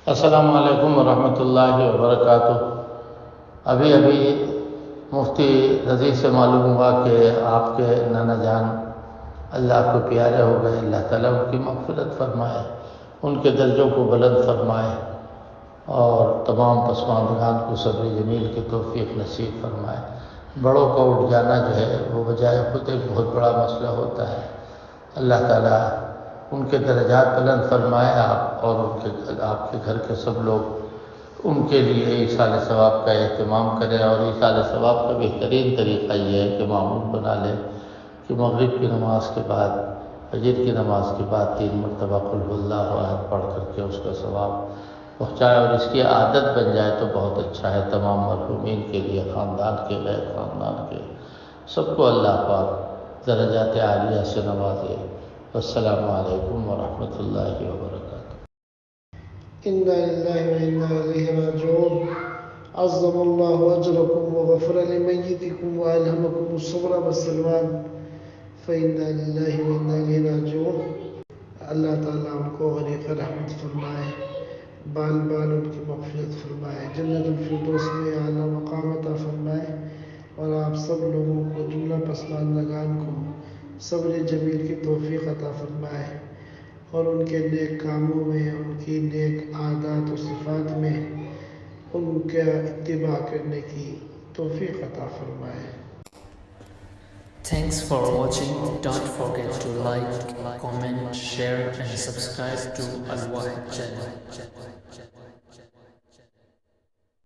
السلام علیکم ورحمۃ اللہ وبرکاتہ۔ ابھی مفتی رضی سے معلوم ہوا کہ آپ کے نانا جان اللہ کو پیارے ہو گئے۔ اللہ تعالیٰ ان کی مغفرت فرمائے، ان کے درجوں کو بلند فرمائے اور تمام پسماندگان کو صبر جمیل کی توفیق نصیب فرمائے۔ بڑوں کا اٹھ جانا جو ہے وہ بجائے خود ایک بہت بڑا مسئلہ ہوتا ہے۔ اللہ تعالیٰ ان کے درجات بلند فرمائے آپ اور آپ کے گھر کے سب لوگ ان کے لیے ایصال ثواب کا اہتمام کریں، اور ایصال ثواب کا بہترین طریقہ یہ ہے کہ معمول بنا لیں کہ مغرب کی نماز کے بعد، فجر کی نماز کے بعد 3 مرتبہ قل هو اللہ احد پڑھ کر کے اس کا ثواب پہنچائے، اور اس کی عادت بن جائے تو بہت اچھا ہے تمام مرحومین کے لیے، خاندان کے، غیر خاندان کے، سب کو اللہ پاک درجات عالیہ سے نوازے۔ السلام علیکم ورحمۃ اللہ وبرکاتہ۔ انا للہ و انا الیہ راجعون۔ عظم اللہ اجرکم وغفر لمیتکم والہمکم الصبر والسلوان فانا للہ و انا الیہ راجعون۔ اللہ تعالیٰ ان کو غریق رحمت فرمائے، بال بال ان کی مغفرت فرمائے، جنت الفردوس میں اعلیٰ مقام عطا فرمائے، اور آپ سب لوگوں کو، جملہ پسماندگان کو صبر جمیل کی توفیق عطا فرمائے، اور ان کے نیک کاموں میں، ان کی نیک عادات و صفات میں ان کا اتباع کرنے کی توفیق عطا فرمائے۔ Thanks for watching. Don't forget to like, comment, share and subscribe to Al Wahid channel.